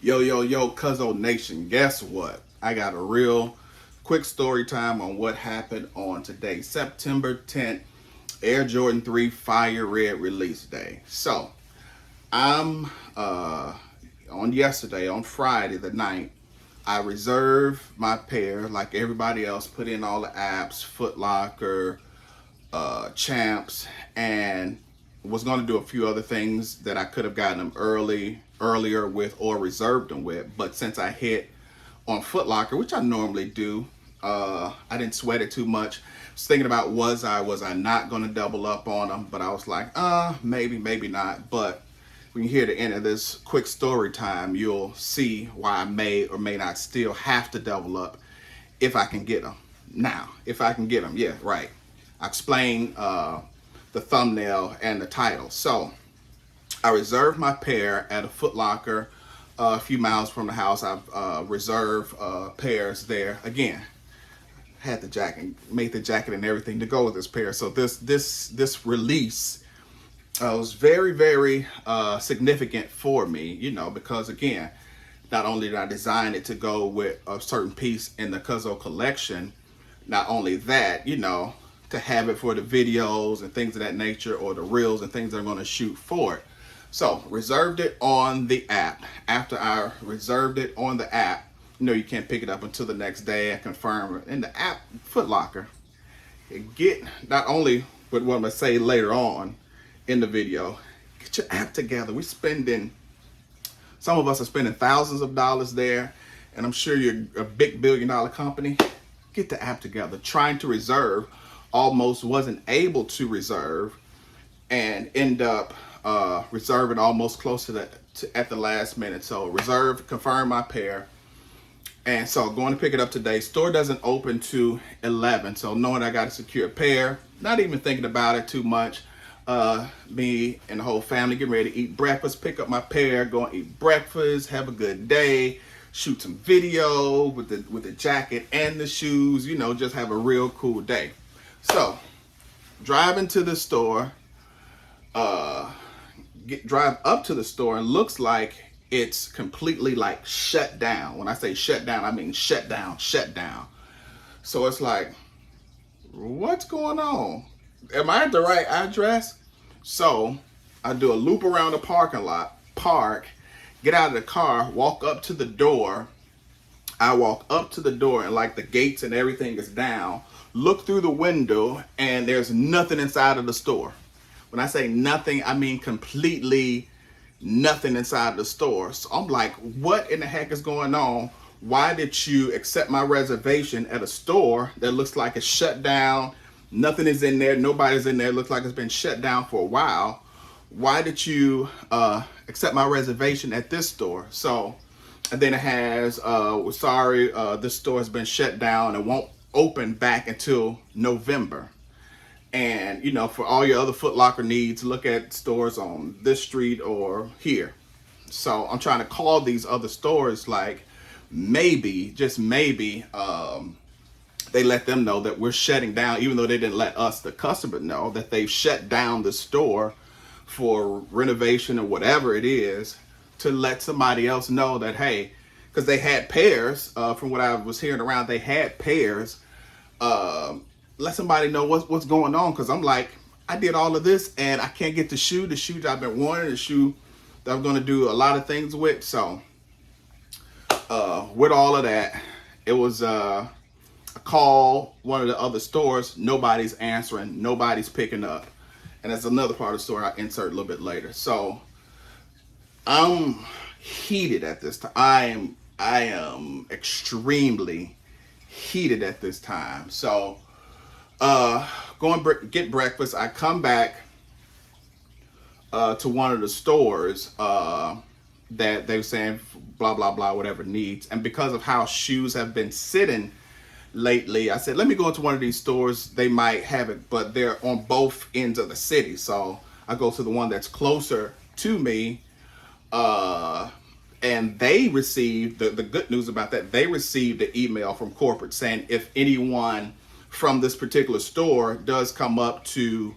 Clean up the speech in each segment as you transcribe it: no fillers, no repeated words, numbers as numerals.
Yo, Cuzzo Nation, guess what? I got a real quick story time on what happened on today, September 10th, Air Jordan 3 Fire Red release day. So, I'm on Friday the 9th, I reserved my pair like everybody else, put in all the apps, Footlocker, Champs, and was going to do a few other things that I could have gotten them earlier with or reserved them with. But since I hit on Footlocker, which I normally do, I didn't sweat it too much. I was thinking about was I not going to double up on them, but I was like, maybe not. But when you hear the end of this quick story time, you'll see why I may or may not still have to double up if I can get them. Now, if I can get them, yeah, right. I explained the thumbnail and the title. So I reserved my pair at a Footlocker a few miles from the house. I've reserved pairs there. Again, had the jacket, made the jacket and everything to go with this pair. So this release was very significant for me, you know, because again, not only did I design it to go with a certain piece in the Cuzzo collection, not only that, you know, to have it for the videos and things of that nature, or the reels and things that I'm going to shoot for it. So reserved it on the app. After I reserved it on the app, you know, you can't pick it up until the next day. I confirm it in the app, Footlocker. Get not only what I'm going to say later on in the video, get your app together. Some of us are spending thousands of dollars there, and I'm sure you're a big billion-dollar company. Get the app together. Trying to reserve, almost wasn't able to reserve, and end up reserving almost close to at the last minute. So reserve, confirm my pair, and so going to pick it up today. Store doesn't open to 11, so knowing I got a secure pair, not even thinking about it too much. Me and the whole family getting ready to eat breakfast, pick up my pair, go and eat breakfast, have a good day, shoot some video with the jacket and the shoes, you know, just have a real cool day. So, driving to the store, drive up to the store, and looks like it's completely like shut down. When I say shut down, I mean shut down. So it's like, what's going on? Am I at the right address? So I do a loop around the parking lot, park, get out of the car, walk up to the door. I walk up to the door, and like the gates and everything is down. Look through the window, and there's nothing inside of the store. When I say nothing, I mean completely nothing inside of the store. So I'm like, what in the heck is going on? Why did you accept my reservation at a store that looks like it's shut down? Nothing is in there. Nobody's in there. Looks like it's been shut down for a while. Why did you accept my reservation at this store? So, and then it has, sorry, this store has been shut down and won't open back until November. And, you know, for all your other Footlocker needs, look at stores on this street or here. So I'm trying to call these other stores, like maybe, just maybe, they let them know that we're shutting down, even though they didn't let us, the customer, know that they've shut down the store for renovation or whatever it is, to let somebody else know that, hey, because they had pairs, from what I was hearing around, they had pairs. Let somebody know what's going on, because I'm like, I did all of this and I can't get the shoe I've been wanting, the shoe that I'm going to do a lot of things with. So with all of that, it was a call one of the other stores. Nobody's answering, nobody's picking up, and that's another part of the story I insert a little bit later. So I'm heated at this time. I am extremely heated at this time. So go and get breakfast. I come back to one of the stores that they were saying blah blah whatever needs, and because of how shoes have been sitting lately, I said, let me go into one of these stores. They might have it, but they're on both ends of the city. So I go to the one that's closer to me, and they received the good news about that. They received an email from corporate saying if anyone from this particular store does come up to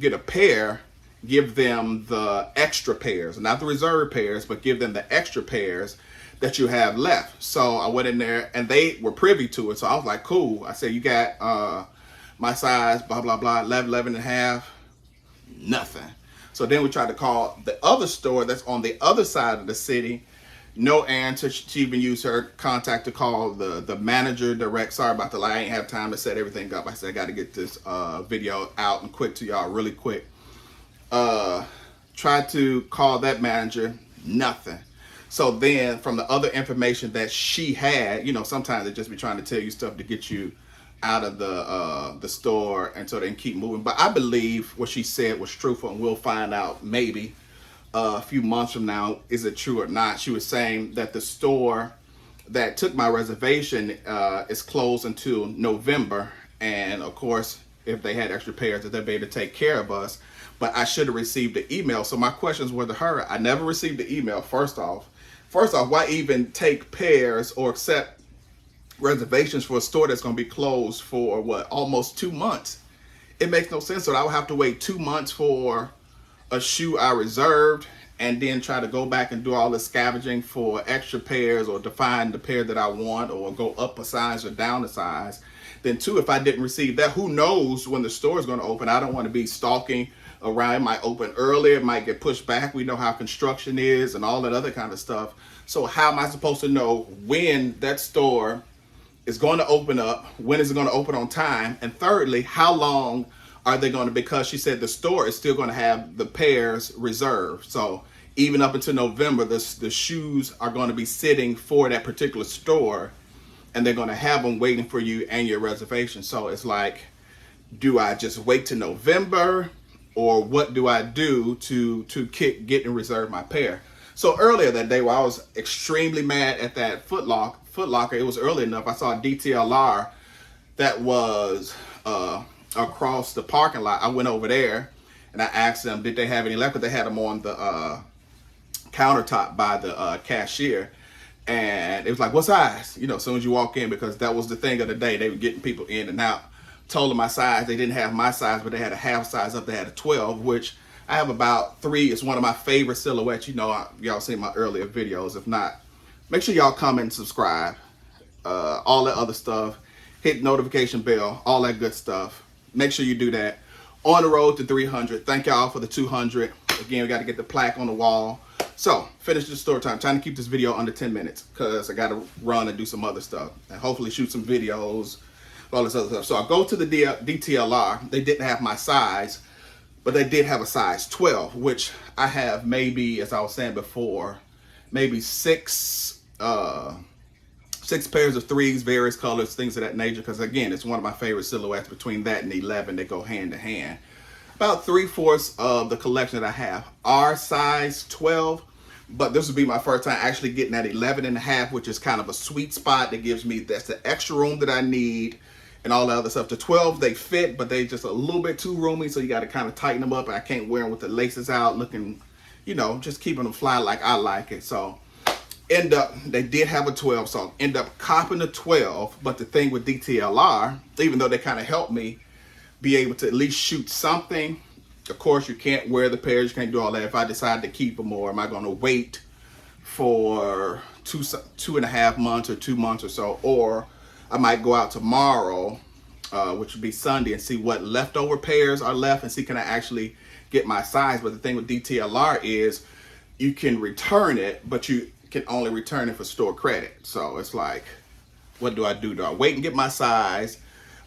get a pair, give them the extra pairs, not the reserve pairs, but give them the extra pairs that you have left. So I went in there and they were privy to it. So I was like, cool. I said, you got my size, blah, blah, blah, 11 and a half, nothing. So then we tried to call the other store that's on the other side of the city. No answer. She even used her contact to call the manager direct. Sorry about the lie. I ain't have time to set everything up. I said I got to get this video out and quick to y'all really quick. Tried to call that manager, nothing. So then from the other information that she had, you know, sometimes they just be trying to tell you stuff to get you out of the store and so they can keep moving. But I believe what she said was truthful, and we'll find out maybe a few months from now, is it true or not. She was saying that the store that took my reservation is closed until November. And of course, if they had extra pairs, that they'd be able to take care of us. But I should have received the email. So my questions were to her. I never received the email, first off. Why even take pairs or accept reservations for a store that's going to be closed for what, almost 2 months? It makes no sense. So I would have to wait 2 months for a shoe I reserved and then try to go back and do all the scavenging for extra pairs or to find the pair that I want or go up a size or down a size. Then two, if I didn't receive that, who knows when the store is going to open? I don't want to be stalking around. It might open earlier, it might get pushed back. We know how construction is and all that other kind of stuff. So how am I supposed to know when that store is going to open up? When is it going to open on time? And thirdly, how long are they going to, because she said the store is still going to have the pairs reserved. So even up until November, the shoes are going to be sitting for that particular store and they're going to have them waiting for you and your reservation. So it's like, do I just wait till November, or what do I do to get and reserve my pair? So earlier that day, while I was extremely mad at that Footlocker, it was early enough, I saw a DTLR that was across the parking lot. I went over there and I asked them, did they have any left? Because they had them on the countertop by the cashier. And it was like, what size? You know, as soon as you walk in, because that was the thing of the day. They were getting people in and out. Told them my size. They didn't have my size, but they had a half size up. They had a 12, which I have about 3. It's one of my favorite silhouettes. You know, y'all seen my earlier videos. If not, make sure y'all comment and subscribe. All that other stuff. Hit notification bell. All that good stuff. Make sure you do that. On the road to 300. Thank y'all for the 200. Again, we got to get the plaque on the wall. So, finish the story time. Trying to keep this video under 10 minutes because I got to run and do some other stuff. And hopefully shoot some videos, all this other stuff. So I go to the DTLR. They didn't have my size, but they did have a size 12, which I have maybe, as I was saying before, maybe six pairs of 3s, various colors, things of that nature. Because again, it's one of my favorite silhouettes. Between that and 11, they go hand to hand. About 3/4 of the collection that I have are size 12, but this would be my first time actually getting that 11 and a half, which is kind of a sweet spot that gives me, that's the extra room that I need and all that other stuff. The 12, they fit, but they just a little bit too roomy, so you got to kind of tighten them up. And I can't wear them with the laces out, looking, you know, just keeping them fly like I like it. So they did have a 12, so end up copping a 12. But the thing with DTLR, even though they kind of helped me be able to at least shoot something, of course you can't wear the pairs, you can't do all that. If I decide to keep them, or am I going to wait for 2.5 months or 2 months or so, or I might go out tomorrow, which would be Sunday, and see what leftover pairs are left and see can I actually get my size. But the thing with DTLR is you can return it, but you can only return it for store credit. So it's like, what do I do? Do I wait and get my size?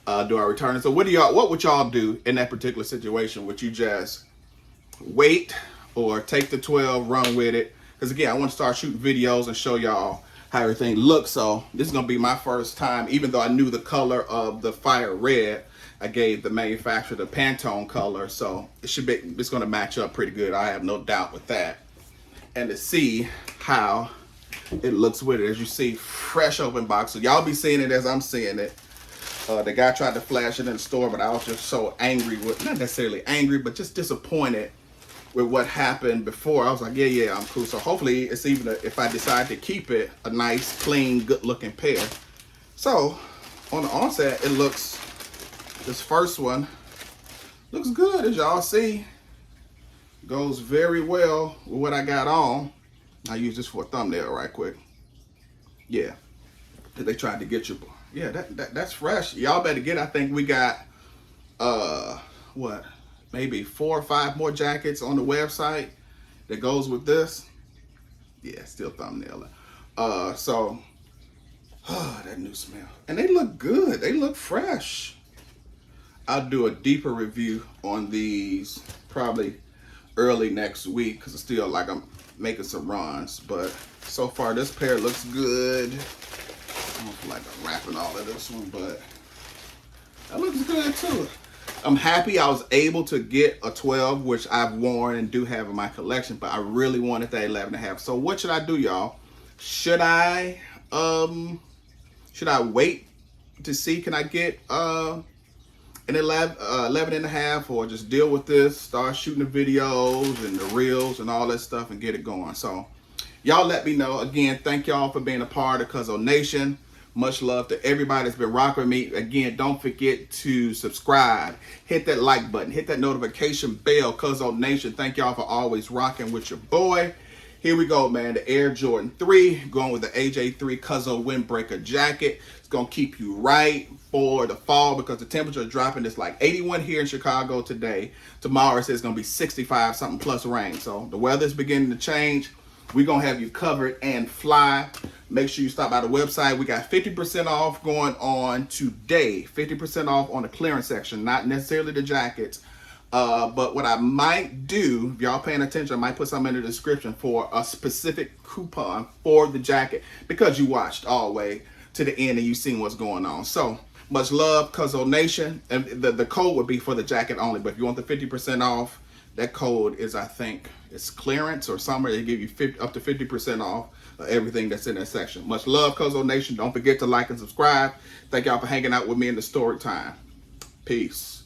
Do I return it? So what would y'all do in that particular situation? Would you just wait or take the 12, run with it? Because again, I want to start shooting videos and show y'all how everything looks. So this is going to be my first time, even though I knew the color of the Fire Red, I gave the manufacturer the Pantone color. So it's going to match up pretty good. I have no doubt with that. And to see how it looks with it, as you see, fresh open box. So y'all be seeing it as I'm seeing it. The guy tried to flash it in the store, but I was just so angry with, not necessarily angry, but just disappointed with what happened before. I was like, yeah, I'm cool. So hopefully it's even, if I decide to keep it, a nice, clean, good looking pair. So on the onset, it looks, this first one looks good, as y'all see. Goes very well with what I got on. I use this for a thumbnail right quick. Yeah, they tried to get you. Yeah, that's fresh. Y'all better get. I think we got what, maybe 4 or 5 more jackets on the website that goes with this. Yeah, still thumbnailing. So that new smell, and they look good. They look fresh. I'll do a deeper review on these probably early next week because it's still like I'm making some runs. But so far, this pair looks good. I don't feel like I'm wrapping all of this one, but that looks good too. I'm happy I was able to get a 12, which I've worn and do have in my collection, but I really wanted that 11.5. So what should I do, y'all? Should I wait to see, can I get an 11.5, or just deal with this, start shooting the videos and the reels and all that stuff and get it going? So y'all let me know. Again, thank y'all for being a part of Cuzzo Nation. Much love to everybody that's been rocking with me. Again, don't forget to subscribe, hit that like button, hit that notification bell. Cuzzo Nation, thank y'all for always rocking with your boy. Here we go, man. The Air Jordan 3, going with the AJ3 Cuzzo Windbreaker jacket. It's going to keep you right for the fall because the temperature is dropping. It's like 81 here in Chicago today. Tomorrow it says it's going to be 65 something plus rain. So the weather's beginning to change. We're going to have you covered and fly. Make sure you stop by the website. We got 50% off going on today. 50% off on the clearance section, not necessarily the jackets. But what I might do, if y'all paying attention, I might put something in the description for a specific coupon for the jacket because you watched all the way to the end and you seen what's going on. So much love, Cuzzo Nation. And the code would be for the jacket only, but if you want the 50% off, that code is, I think, it's clearance or somewhere. They give you up to 50% off everything that's in that section. Much love, Cuzzo Nation. Don't forget to like and subscribe. Thank y'all for hanging out with me in the story time. Peace.